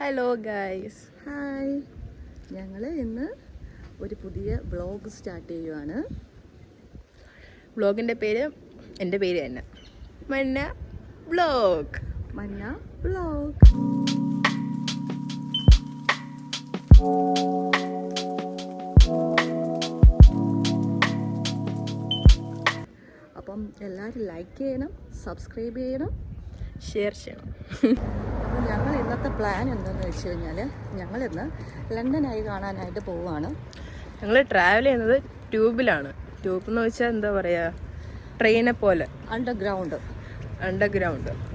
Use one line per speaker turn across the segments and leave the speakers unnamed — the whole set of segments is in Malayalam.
Hello guys,
hi. ഞങ്ങൾ ഇന്ന് ഒരു പുതിയ വ്ളോഗ് സ്റ്റാർട്ട് ചെയ്യുവാണ്.
വ്ളോഗിൻ്റെ പേര് എൻ്റെ പേര് തന്നെ, മന്ന വ്ളോഗ്.
മന്ന വ്ളോഗ്. അപ്പം എല്ലാവരും ലൈക്ക് ചെയ്യണം, സബ്സ്ക്രൈബ് ചെയ്യണം,
ഷെയർ ചെയ്യണം.
അപ്പോൾ ഞങ്ങൾ ഇന്നത്തെ പ്ലാൻ എന്താണെന്ന് വെച്ച് കഴിഞ്ഞാൽ ഞങ്ങളിന്ന് ലണ്ടനായി കാണാനായിട്ട് പോവുകയാണ്.
ഞങ്ങൾ ട്രാവൽ ചെയ്യുന്നത് ട്യൂബിലാണ്. ട്യൂബ് എന്ന് വെച്ചാൽ എന്താ പറയുക, ട്രെയിനെ പോലെ
അണ്ടർഗ്രൗണ്ട്.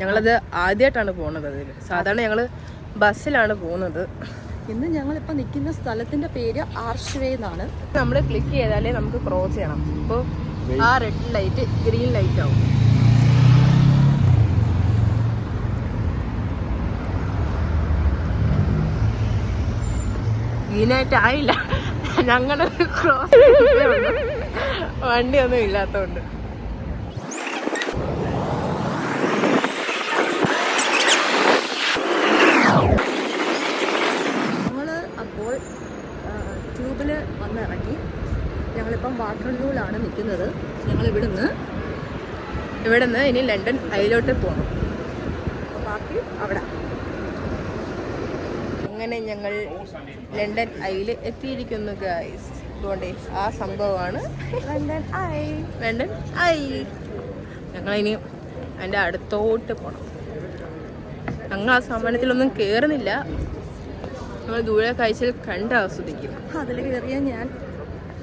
ഞങ്ങളത് ആദ്യമായിട്ടാണ് പോകുന്നത്. അതിൽ സാധാരണ ഞങ്ങൾ ബസ്സിലാണ് പോകുന്നത്.
ഇന്ന് ഞങ്ങളിപ്പോൾ നിൽക്കുന്ന സ്ഥലത്തിൻ്റെ പേര് ആർച്ച് വേ എന്നാണ്.
നമ്മൾ ക്ലിക്ക് ചെയ്താലേ നമുക്ക് ക്രോസ് ചെയ്യണം. അപ്പോൾ ആ റെഡ് ലൈറ്റ് ഗ്രീൻ ലൈറ്റ് ആവും. ഗ്രീനായിട്ട് ആയില്ല, ഞങ്ങളുടെ ക്രോസ് വണ്ടിയൊന്നും ഇല്ലാത്തതുകൊണ്ട്.
ഞങ്ങൾ അപ്പോൾ ട്യൂബിൽ വന്നിറങ്ങി. ഞങ്ങളിപ്പം വാട്ടർലൂലാണ് നിൽക്കുന്നത്. ഞങ്ങൾ
ഇവിടുന്ന് ഇനി ലണ്ടൻ ഐയിലോട്ട് പോകണം.
അപ്പോൾ ബാക്കി അവിടെ.
അങ്ങനെ ഞങ്ങൾ ലണ്ടൻ ഐയിൽ എത്തിയിരിക്കുന്നു ഗൈസ്. അതുകൊണ്ട് ആ സംഭവമാണ് ലണ്ടൻ ഐ. ഞങ്ങളിനി അതിൻ്റെ അടുത്തോട്ട് പോകണം. ഞങ്ങൾ ആ സമ്മാനത്തിലൊന്നും കയറുന്നില്ല, നമ്മൾ ദൂരെ കാഴ്ചയിൽ കണ്ട് ആസ്വദിക്കും.
അതിൽ കയറിയ ഞാൻ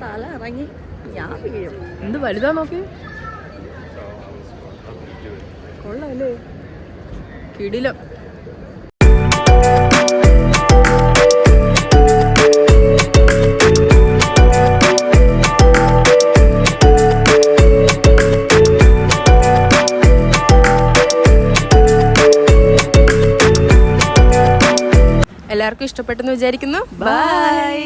തല ഇറങ്ങി ഞാൻ വീഴും.
എന്ത് വലുതാ നോക്കി, കൊള്ളാമല്ലേ, കിടിലം. എല്ലാവർക്കും ഇഷ്ടപ്പെട്ടെന്ന് വിചാരിക്കുന്നു. ബൈ.